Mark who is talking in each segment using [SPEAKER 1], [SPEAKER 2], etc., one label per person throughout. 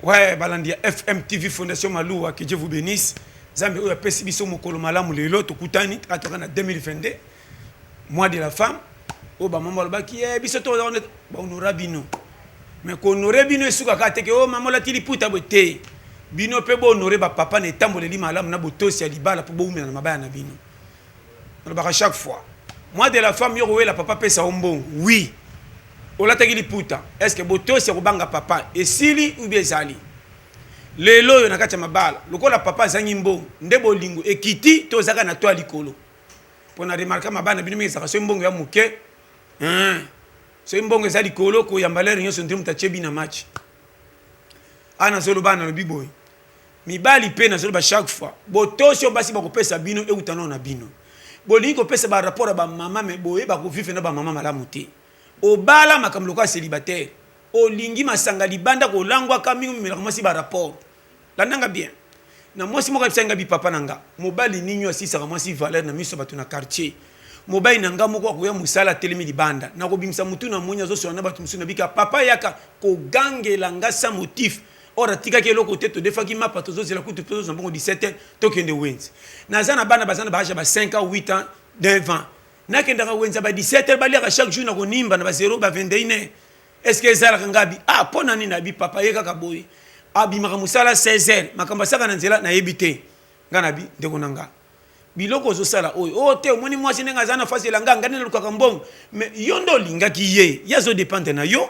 [SPEAKER 1] Ouais, Balandia FMTV Fondation Maloua, que Dieu vous bénisse. Zambi oya pesi biso mokolo malamu lelo tokutani atoka na 2022 mois de la femme. O ba maman loba ki biso to ba honora bino. Mais ko honorer bino esuka ka teke o maman la tiliputa bote. Bino pe bo honorer ba papa na tamboleli malamu na botosi ya libala po bo umela na mabaya na bino. Loba chaque fois. Mois de la femme yo la papa pesa ombongo. Oui. Olataki liputa. Est-ce que botosi ya kobanga papa esili ou bien ezali? Lelo yo nakati ya mabala lokola papa zangi mbongo nde bolingo ekiti tozaka na toa likolo pona remarka mabana bino mezaka so mbongo ya muke so mbongo eza likolo ko yambalere nyonso ndimu tachebi na match ana solo bana no biboy mibali pe na solo ba chaque fois botosio basi bakopesa bino eutano na bino bolingo pesa ba rapport ba mama me boye ba ko vivre na ba mama malamu te obala makamlo kwa célibataire olingi masanga libanda ko langwa kamingo mimela komasi ba rapport landanga bien na mwasi moka bisenga bi papa nanga mobali ninyo asisa mwasi valeur na miso batu na quartier mobali nanga moko ko ya musala telemi libanda na ko bimisa mutu na munya zo sona batu musuna bika papa yaka ko gangela ngasa motif ora tika ke loko teto defaki mapa to zo zela kutu to zo mbongo 17 to kende wins na zana bana bazana baasha ba 5 ans 8 ans 9 ans na kenda ka wenza ba 17 bali ka chaque jour na ko nimba na ba 0 ba 21. Est-ce que ça ngabi pona ni na bi papa yeka kaboyi abi makamusala 16h makamba saka na nzela na yebite ngana bi ndeko nanga biloko zo sala oyo te omoni mwasi nenga zana fasi la nganga nene lukaka mbongo mais yondo linga ki ye yazo dépendre na yo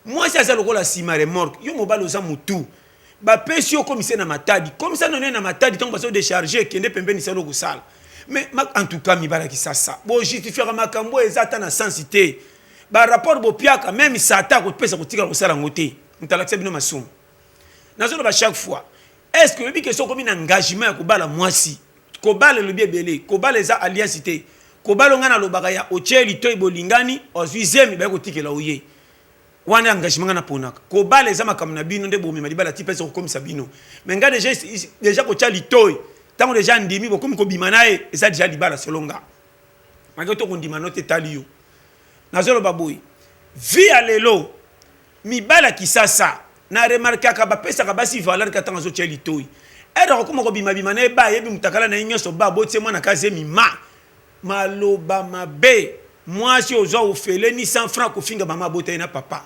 [SPEAKER 1] mwasi asa lokola sima remorque yo mobalo za mutu ba pesi yo commissaire na matadi commissaire non na matadi donc baso décharger kende pembeni salo ko sala mais en tout cas mi bala ki sasa bo justifier makambo ezata na sensité ba rapport bo piaka même sata ko pesa ko tika ko sala ngote mtalakse bino masumu nazo ba chaque fois est-ce que bi question comme un engagement ko bala mwasi ko bala le bien belé ko bala za alliance té ko bala ngana lo bagaya o cheli toy bolingani o zuizemi ba ko tikela oye wana engagement ngana ponaka ko bala za makamna bino nde bo mema libala ti pesa ko komisa bino mais nga déjà ko chali toy tango déjà ndimi bo comme ko bimanae eza déjà libala selonga magoto ko ndima note taliyo nazolo baboy via lelo mibala kisasa na remarque ka ba pesa ka basi valeur ka tango zo cheli toy ero ko moko bima na ba yebi mutakala na nyonso ba botie mwana kaze mima maloba mabe mwasi ozo ofele ni 100 francs ko finga mama bote na papa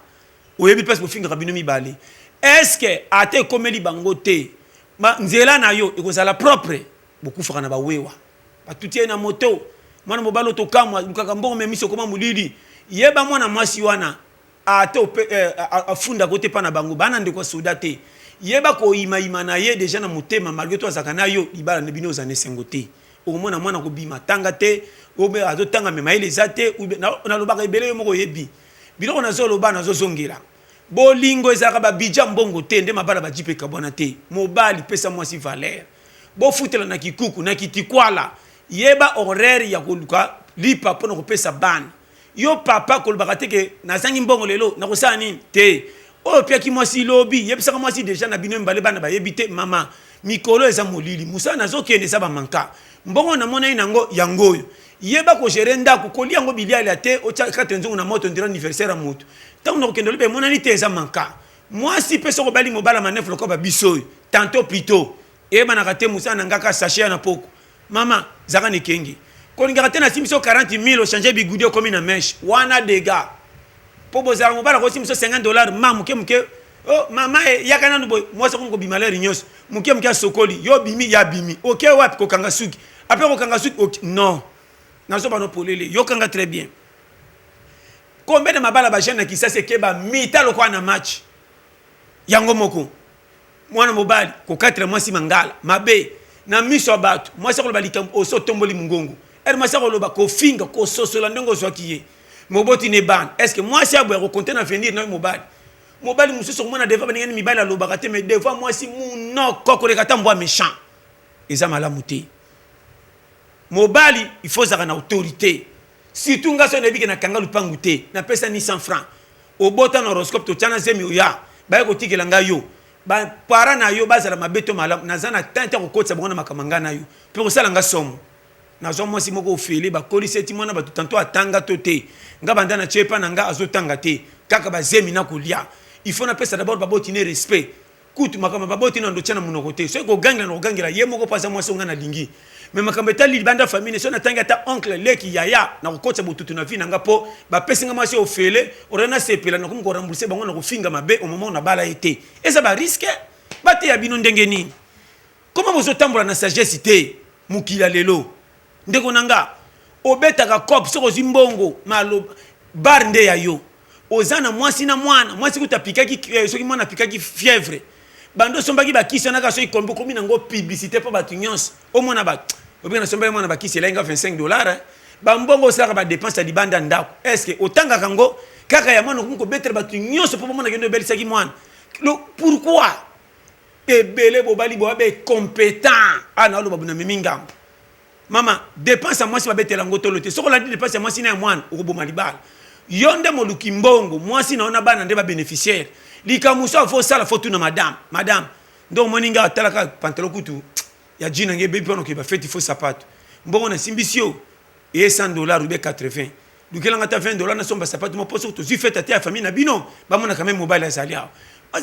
[SPEAKER 1] oyebi pesa ko finga kabino mibale est-ce que ate komeli bangote ma nzela na yo ekozala propre bokufa na bawewa batutie na moto mwana mobalo to kamwa lukaka mbongo memiso koma mulili yeba mwana mwasi wana ate afunda kote pana bango bana ndeko soda te yeba ko ima na ye déjà na motema malgré toi zakana yo libala ne bino za nesengote okomona mwana ko bima tanga te obe azo tanga mema ile zate na lobaka ebele yo moko yebi biloko na zo loba na zo zongela bolingo ezaka ba bija mbongo te nde mabala ba jipe kabona te mobali pesa mwasi valeur bo futela na kikuku na kitikwala yeba horaire ya koluka lipa pona ko pesa ban yo papa ko lobaka te ke na zangi mbongo lelo na kosala nini te o pia ki mwasi lobi yebisa ka mwasi déjà na bino mbale bana ba yebite mama mikolo eza molili musa na zo kende sa ba manka mbongo na mona inango yangoyo yeba ko gérer ndako ko liango biliala te o tia katenzungu na moto ndira anniversaire moto tango no kende lobe mona ni te eza manka mwasi peso ko bali mobala manef loko ba biso tantôt plutôt eba na kate musa na ngaka sachet na poko mama zaka ni kengi ko ngaka te na simiso 40,000 o changer bigudio comme na mèche wana dega po bozala mobala ko simiso $50 muke oh mama yakana no boy mwasi ko bimalere nyos muke sokoli yo bimi ya bimi OK wapi ko kanga suki après ko kanga suki okay. Non nazo bano polele yo kanga très bien combien de mabala ba jeune qui ça c'est que ba mitalo kwa na match yango moko mwana mobali ko 4 mois si mangala mabe na miso batu mwasi ko balika oso tomboli mungongo mwasi ko loba ko finga ko sosola ndongo zwakiye moboti ne ban est-ce que mwasi abo ko compter na venir na mobali mususu ko mona deva banengani mibali aloba kate mais des fois mwasi munoko ko rekata mbwa méchant eza malamu te mobali il faut zaka na autorité surtout ngaso na biki na kanga lupangu te na pesa ni 100 francs obota na horoscope to chana zemi oya ba ko tikela ngayo ba para na yo bazala mabeto malamu nazana tante ko kotsa bongona makamanga na yo pe ko sala ngasomo na zo mwasi moko ofeli ba koliseti mwana ba tanto atanga to te ngabanda na chepa na nga azotanga te kaka ba zemi na kulia il faut na pesa d'abord ba botine respect kutu makamba baboti na ndotia na monoko te so ko gangela na gangela ye moko pasa mwasi nga na lingi mais makamba etali libanda famille so na tanga ta oncle leki yaya na kokotsa botutu na vie nanga po ba pesinga mwasi ofele orena sepela na ko rembourser bango na ko finga mabe au moment na bala été et ça ba risque bate ya bino ndenge nini comment vous otambola na sagesse te mukila lelo ndeko nanga obetaka cop soko zimbongo malo bar nde ya yo ozana mwasi na mwana mwasi kutapikaki soki mwana pikaki fièvre bando sombaki bakisi naka so ikombo komi nango publicité po batu nyonso o mona ba obena sombaki mwana bakisi lenga $25 bambongo saka ba dépense ya libanda ndako est-ce que otanga kango kaka ya mwana ko betre batu nyonso po mona kendo belisaki mwana pourquoi ebele bobali boabe compétent ana lo babuna miminga mama dépense mwasi babetela ngotolo te soko la dépense mwasi na mwana okoboma libala yonde moluki mbongo mwasi naona bana nde ba bénéficiaire likamuso fo sala fo tuna madame ndo moninga atalaka pantalon kutu ya jina nge bebi pono ke ba feti fo sapato mbongo na simbisio et $100 ou bien 80 lukela ngata $20 na somba sapato mo poso to zifeta te ya famille na bino ba mona quand même mobile ya salia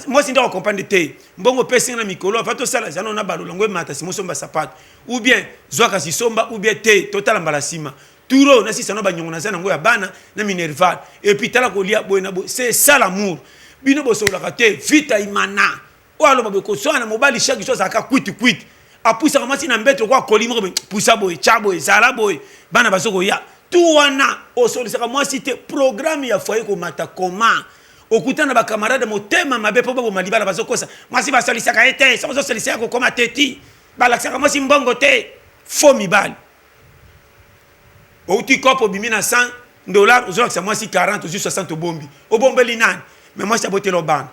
[SPEAKER 1] moi si ndako comprendre te mbongo pesi na mikolo afato sala zano na balolongo mata simo somba sapato ou bien zwaka si somba ou bien te total mbala sima turo na sisa no banyongo na zana ngo ya bana na minerval et puis tala ko lia boena bo c'est ça l'amour bino boso la kate vita imana o alo babeko so na mobile chaque chose aka kwiti apusa kama sina mbeto kwa kolimo pusa boy chabo zala boy bana basoko ya tu wana o solisaka moi cité programme ya foyer ko mata comment okutana ba camarade motema mabe po babo malibala bazokosa moi si basolisaka ete so solisaka ko koma teti balakaka moi si mbongo te fo mibali outi kopo bimina $100 ozolakisa moi si 40 ou 60 bombi obombeli nani mais moi si abotelo bana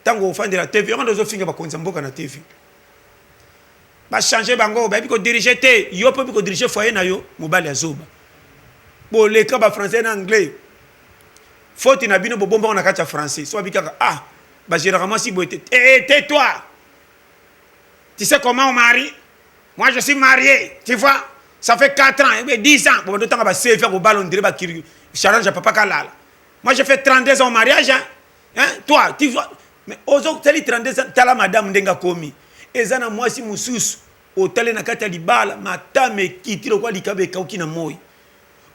[SPEAKER 1] tango ofande la TV on dozo finga ba konza mboka na TV ba changer bango ba biko diriger te yo po biko diriger foyer na yo mobali azoba bo le ka ba français na anglais faute na bino bo bomba na kati ya français so bikaka ba généralement si boete tais-toi tu sais comment on marie moi je suis marié tu vois ça fait 4 ans et 10 ans bon d'autant ba se faire au ballon dire ba kiri challenge papa kalala moi j'ai fait 32 ans au mariage hein toi tu vois mais ozo teli 32 ans tala madame ndenga komi ezana mwasi mususu otale na kata libala matame kitilo kwa likabe kauki na moi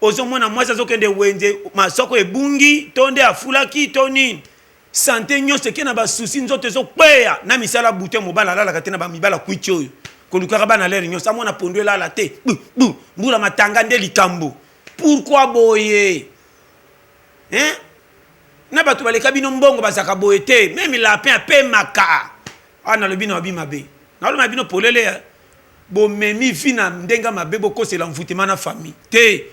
[SPEAKER 1] ozo mwana mwasi azokende wenze masoko ebungi tonde afulaki toni santé nyonso ke na ba souci nzoto zo kweya na misala bute mobala lala katena ba mibala kwichoyo kolukaka bana lere nyonso amona pondwe lala te mbula matanga nde likambo pourquoi boye hein na batu baleka bino mbongo basaka boye te même la pain pe maka ana le bino abi mabe na lo mabino polele bo memi fina ndenga mabe boko c'est l'envoûtement na famille te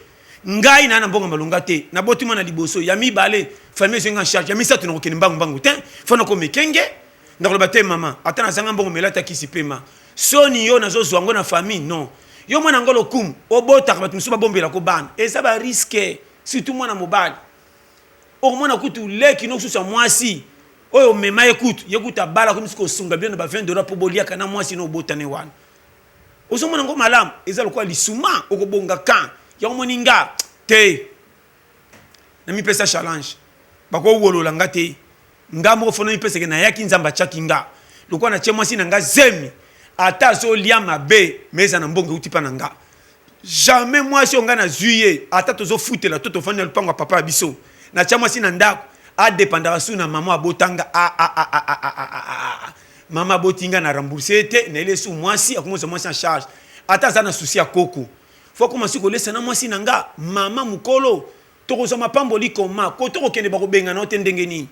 [SPEAKER 1] ngai na mbongo malunga te na botima na liboso ya mibale famille zenga charge ya misatu na kokeni mbangu te fona ko mekenge ndako bate mama atana sanga mbongo melata kisipema soni yo nazo zwango na famille non yo mwana ngolo kum obota ka batu suba bombela ko bana et ça va risquer surtout mwana mobali o mwana kutu leki no susa mwasi oyo mema yekuta bala ko misiko sunga bien ba $20 po bolia kana mwasi no botane wana ozo mwana ngo malamu ezalo kwa lisuma okobonga kan ya moninga te na mi pesa challenge bako wolola ngate ngamo fona mi pesa ke na yaki nzamba chakinga lokwa na chemwasi na nga zemi ata zo lia mabe meza na mbongo utipa na nga jamais mwasi onga na juillet ata tozo futela toto fanya lupango papa biso na chemwasi na ndako a dépendra sous na maman abotanga maman botinga na rembourser te na ile sous mwasi akomoza mwasi en charge ata za na souci ya koko faut commencer ko laisser na mwasi nanga mama mukolo tokozo mapamboli koma ko toko kende ba ko benga na ote ndenge nini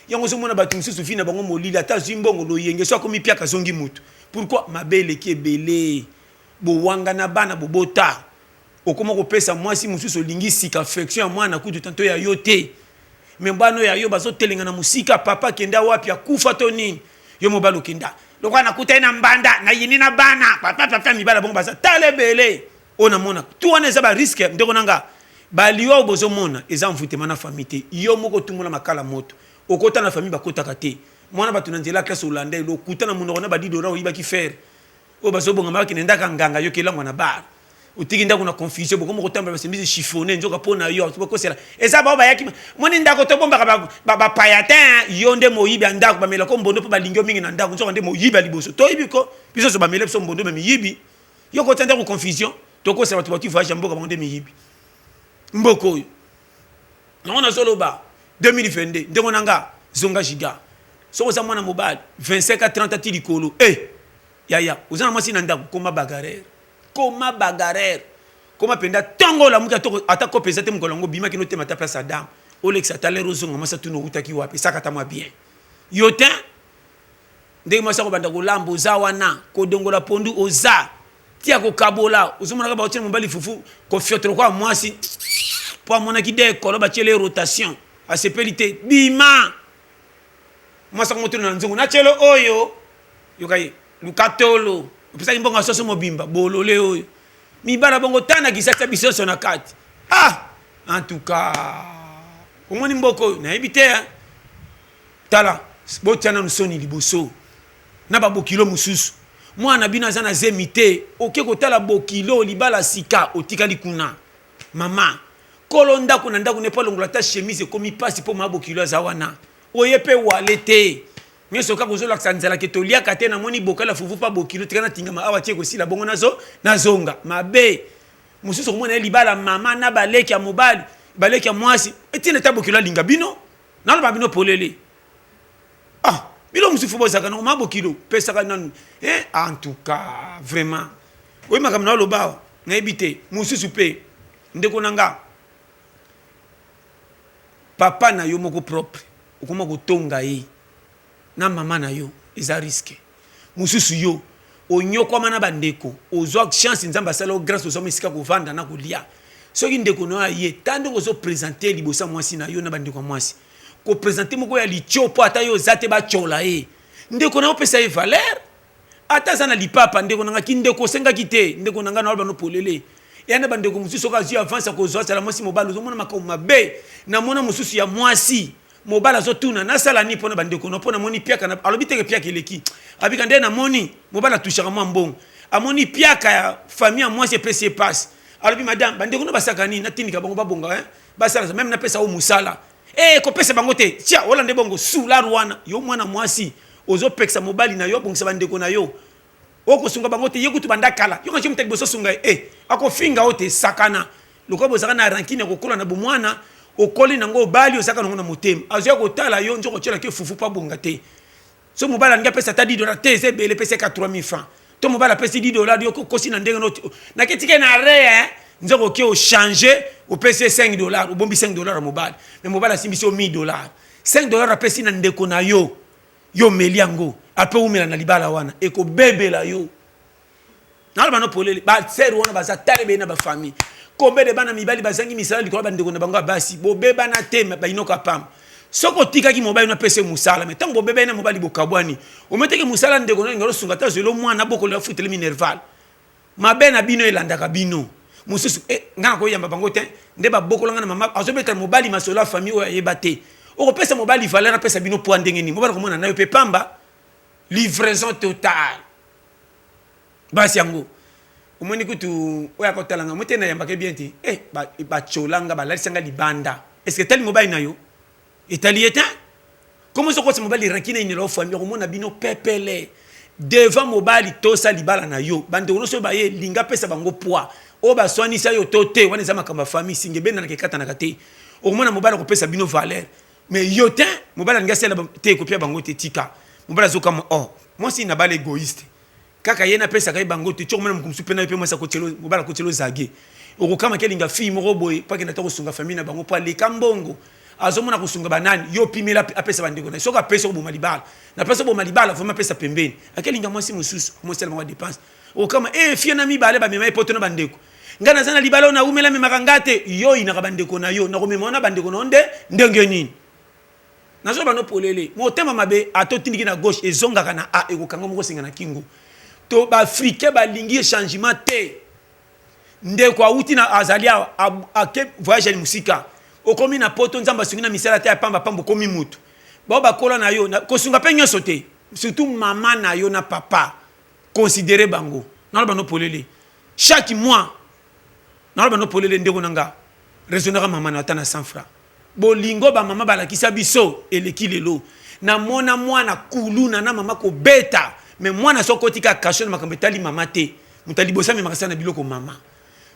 [SPEAKER 1] yango zo mona batu msusu fina bango molili ata zimbongo lo yenge so ko mipia kazongi mutu pourquoi mabele ki ebele bo wanga na bana bobota okoma ko pesa mwasi msusu lingi sika affection mwana kutu tanto ya yote membano ya yo bazo telenga na musika papa kenda wapi akufa to nini yo mobalo kenda lokwa nakuta na mbanda na yini na bana papa mibala bongo baza talebele ona mona tu wana za ba risque ndeko nanga baliyo bozo mona eza mvutema na famille yo moko tumula makala moto okota na famille bakota kate mwana batu na nzela classe holandais lokuta na munoko na $10 oyiba ki faire o bazo bonga maki nenda kanganga yo kelango na bar otiki ndako na confusion boko moko tamba basembi chiffonné nzoka pona yo boko sela eza ba yaki moni ndako to bomba ba payatin yo nde moyibi ndako ba mela ko mbondo po balingio mingi na ndako nzoka nde moyibi liboso to yibi ko biso so ba mela so mbondo me yibi yo ko tanda ko confusion to ko sela to batu voyage mboka ba nde miyibi mboko non na solo ba 2022 ndeko nanga zonga giga so za mwana mobile 25 à 30 ati likolo yaya uzana mwasi na ndako koma bagarere koma penda tongo la muka to atako pesa te mkolongo bima kino te mata place adam Olex atalero zonga masa tuno utaki wapi saka tamwa bien yotin ndenge masa ko banda ko lambo za wana ko dongola pondu oza tia ko kabola uzumana ka ba otine mobali fufu ko fiotro kwa mwasi po mona ki de ko ba chele rotation a sepelite bima masa ko motuna nzungu na chelo oyo yokai lukatolo pesa mbonga soso mobimba bolole oyo mibala bongo tana kisasa bisoso na kati en tout cas omoni mboko na ebite tala botiana nsoni liboso na ba bokilo mususu mwana bina zana zemite oke ko tala bokilo libala sika otikali kuna mama kolonda kuna ndako ne polongola ta chemise komi pasi po mabokilo za wana oyepe walete nyeso ka kozola ksanzala ketolia kate na moni bokala fufu pa bokilo tikana tingama awa tie ko sila bongo nazonga mabe mususu komona libala mama na baleki ya mobali baleki ya mwasi etine ta bokilo linga bino na lo babino polele bilo musufu bozaka na mabokilo pesa ka nan en tout cas vraiment oui makamna lo bawa na ebite mususu pe ndeko nanga papa na yo moko propre okoma kotonga ye na mama na yo eza risque mususu yo onyoko mana bandeko ozwa chance nzamba sala grâce aux hommes sika ko vanda na kolia soki ndeko no aye tando ko zo présenter libosa mwasi na yo na bandeko mwasi ko présenter moko ya lichopo ata yo zate ba chola ndeko na opesa e valeur ata sana lipapa ndeko nanga kindeko senga kite ndeko nanga na bano polele yana bandeko mususu ka zio avance ko zo sala mwasi mobalo zo mona makao mabe na mona mususu ya mwasi mobala zo tuna na sala ni pona bandeko no pona moni piaka na alobi teke piaka eleki abika nde na moni mobala tushaka mwa mbongo amoni piaka ya famille ya mwasi pese passe alobi madame bandeko no basaka ni na tindika bango babonga basala même na pesa o musala ko pesa bango te tia wala nde bongo sula rwana yo mwana mwasi ozo peksa mobali na yo bongisa bandeko na yo oko sunga bango te yekutu bandakala yo kanchi mutaki boso sunga ako finga ote sakana lokobo sakana rankine ko kola na bomwana okoli nango bali osaka nango na motema azya ko tala yo nzoko tshela ke fufu pa bonga te so mobala nga pesa ta $10 te ze bele pesa 4000 francs to mobala pesa $10 yo kosi na ndenge no na ketike na re nzoko ke o changer o pesa $5 o bombi $5 mobala mais mobala simbi so $1000 $5 pesa na ndeko na yo meliango ape umela na libala wana eko bebela yo na ba no polele ba seru wana baza talebe na ba famille kombe de bana mibali bazangi misala likolo bandeko na bango basi bobeba na tema ba inoka pam soko tika ki mobali na pese musala mais tango bobeba na mobali bokabwani o meteke musala ndeko na ngalo sunga ta zelo mwana boko la futele minerval mabe na bino elandaka bino mususu ngana ko yamba bango te nde ba boko langa na mama azobeta mobali masola famille o yebate o pesa mobali valeur na pesa bino po ndenge ni mobali ko mona na yo pe pamba livraison totale basi yango omoni kutu oya kotalanga motena yambake bien te ba cholanga ba lalisanga libanda est-ce que tel mobile na yo etali eta comment so ko se mobile rankine ni lo famille komona bino pepele devant mobile to sa libala na yo bande ono so ba ye linga pesa bango poa o ba swani sa yo tote wana za makamba famille singe na kekata na kate omona mobile ko pesa bino valeur mais yo te mobile nga sela te ko pia bango te tika mobile zo kama moi si na bal égoïste kaka yena pesa kai bango te chomona mkumsu pena pe mwasa kotelo mobala kotelo zage okukama kelinga fi moko boy pake na to sunga famille na bango pa le kambongo azomona kusunga banani yo pimela apesa bandeko na soka pesa bo malibala na pesa bo malibala voma pesa pembeni akelinga mwasi mususu mosela mwa dépense okama fi na mibale ba mema poto na bandeko ngana zana libala na umela me makangate yo ina ka bandeko na yo na komema bandeko na onde ndenge nini nazo bano polele motema mabe atotindiki na gauche ezonga kana ekokanga moko singa na kingo to ba africain ba lingi changement te ndeko auti na azalia ake voyage ni musika okomi na poto nzamba sungi na misala te pamba pambo komi mutu ba kola na yo kosunga pe nyoso te surtout maman na yo na papa considérer bango na bano polele chaque mois na ba no polele ndeko nanga raisonnera maman na tana 100 francs bolingo ba maman balakisa biso eleki lelo na mona mwana kuluna na mama ko beta mais mwana sokotika kasho na makambo tali mama te mutali bosa me makasa na biloko mama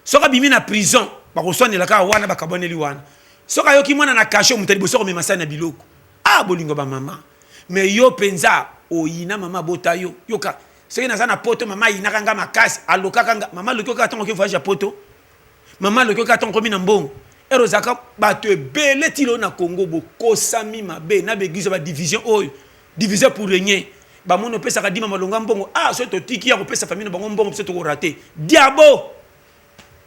[SPEAKER 1] soka bimi na prison ba ko soane la ka wana ba kaboneli wana soka yoki mwana na kasho mutali bosa ko me masana na biloko ah bolingo ba mama mais yo penza oyina mama bota yo yoka soki na sana poto mama inaka nga makasi alokaka nga mama lokoka tongo ke voyage poto mama lokoka tongo komi na mbongo erozaka bato ebele tilo na Congo bokosami mabe na begizo ba division oyo diviser pour régner ba mono pesa ka dima malonga mbongo ah so to tiki ya ko pesa famille bango mbongo so to ko rater diabo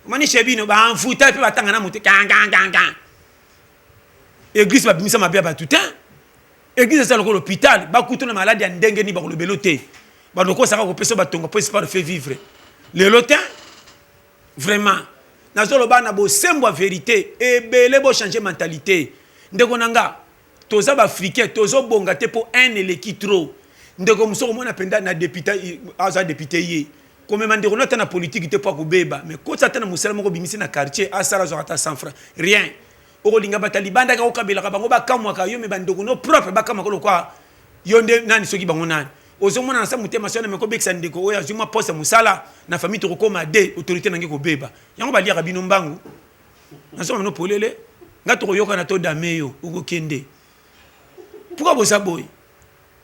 [SPEAKER 1] mani chebino ba enfuta pe batanga na mote kanga église ba bimisa mabe ba tout temps église ça l'hôpital ba kutu na malade ya ndenge ni ba ko lobelo te ba loko saka ko pesa ba tonga pour faire vivre le lotin vraiment nazolo bana bo sembo vérité ebele bo changer mentalité ndeko nanga toza ba africain tozo bonga te pour un eleki trop ndeko musoko mona penda na député aza député yé comme mandeko nota na politique te pour ko beba mais ko ça tana musala moko bimisi na quartier asala zo ata 100 francs rien oko linga batali banda ka okabela ka bango bakamwa ka yo me bandeko no propre bakamwa ko kwa yonde nani soki bango nani ozomona na sa mutema sona meko bekisa ndeko oya zuma poste musala na famille to koma de autorité nangi ko beba yango ba liaka bino mbangu na soma no polele ngato koyoka na to dameyo uko kende pourquoi bosa boy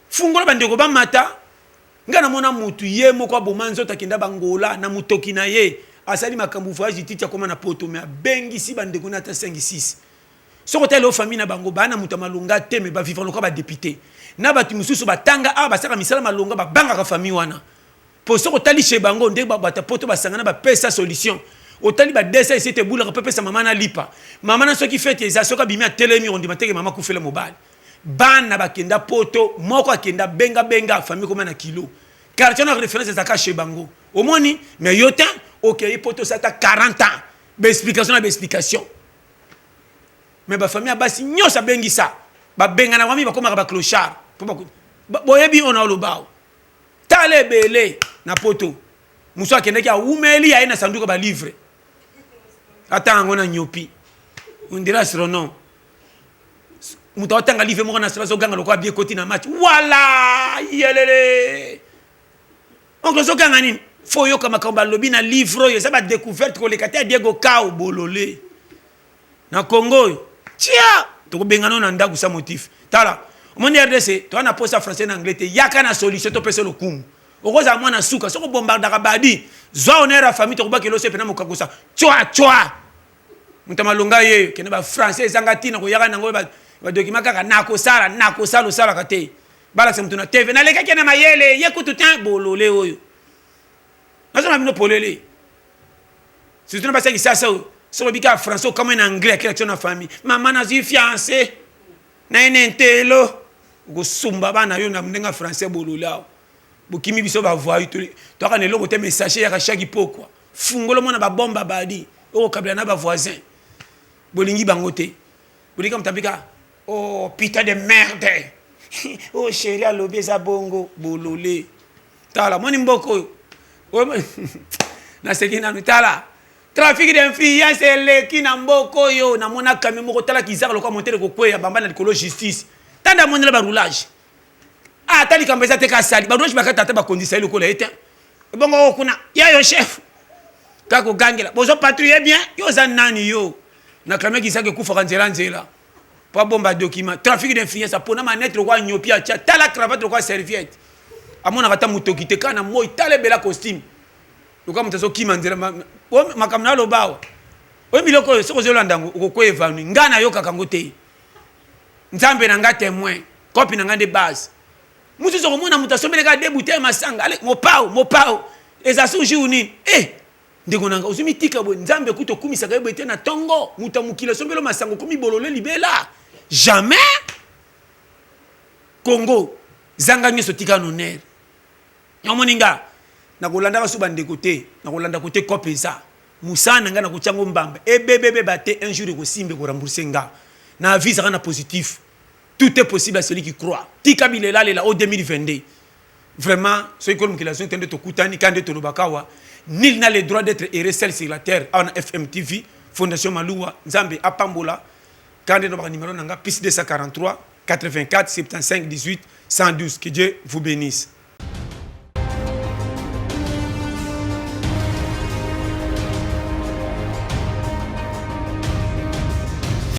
[SPEAKER 1] fungola bandeko ba mata ngana mona mutu ye moko abomanzo takenda bangola na mutoki na ye asali makambu voyage titi koma na poto me bengi si bandeko na ta 5 6 soko tele famille na bango bana mutu malunga te me ba vivre loka ba député na batu mususu batanga a basaka misala malonga ba banga ka famille wana po soko tali chez bango ndenge ba bata poto basangana ba pesa solution otali ba desa c'était boula ka pesa mama na lipa mama na soki fete za soka bimi a telemi on dimateke mama kufela mobile bana bakenda poto moko akenda benga famille comme na kilo car tu as une référence à chez bango au moni mais yotin OK poto ça ta 40 ans explication mais ba famille basi nyosa bengi ça ba benga na mami ba koma ba clochard boyebi on a lo bao tale bele na poto muso akende kia umeli ya ina sanduko ba livre ata ngona nyopi on dira sur non muto otanga livre mo na sala zo ganga lokwa bie koti na match wala yelele onko zo ganga nini foyo kama kamba lobi na livre yo ça ba découverte ko le kata Diego Kao bololé na Congo tia to bengano na ndaku sa motif tala omoni RDC to na posa français na anglais te yaka na solution to pese lokumu okoza mwana suka soko bombardaka badi zo onera famille to kubaki lo sepe na mokakosa chwa mutamalonga ye kene ba français zangati na ko yaka nango ba document kaka nako sala sala kate bala se mutuna TV na leka kene mayele yekutu tan bolole oyo nazona bino polele si tu n'as pas ça qui ça sur le bika français comme en anglais quelque na famille maman na zi fiancé na enentelo go sumba bana yo na mnenga français bololao bokimi biso ba voix to ka ne loko te message ya chaque pokwa fungolo mona ba bomba badi o kabla na ba voisin bolingi bangote bolika mtabika oh putain de merde oh chérie alobi za bongo bololé tala moni mboko na sekina tala trafic d'influence eleki na mboko yo na mona kami moko tala kizaka lokwa monter ko kweya bamba na likolo justice tanda monela ba roulage ah tali kambeza te ka sali ba roulage bakata ta ba kondisa ile ko la ete bongo kuna ya yo chef kako gangela bozo patrouiller bien yo za nani yo na kame kizaka kufa kanzela pa bomba document trafic d'influence pona manette kwa nyopia cha tala cravate kwa serviette amona kata mutokite kana moi tale bela costume loka mutazo kimanzela makamna lo bawa we miloko soko zolandango ukoko evanu ngana yoka kangote nzambe na nga témoin copie na nga de base mutu zo mona mutasomele ka débuter masanga ale mopao eza suji uni ndeko nanga uzumi tika bo nzambe kuto kumisa ka ebete na tongo mutamukila sombelo masango komi bolole libela jamais Congo zanga nyeso tika noner nyamoninga na kolanda basuba ndeko te na kolanda kote kopeza musana nga na kuchango mbamba ebebebe bate un jour ko simbe ko rembourser nga na visa kana positif tout est possible à celui qui croit tika bilela lela au 2022 vraiment ce que l'implication tende to kutani kande to lobakawa nul n'a le droit d'être erré seul sur la terre. On a FMTV, Fondation Maloua, Nzambe, Apambola, quand on a numéro, plus 243 84 75 18 112. Que Dieu vous bénisse.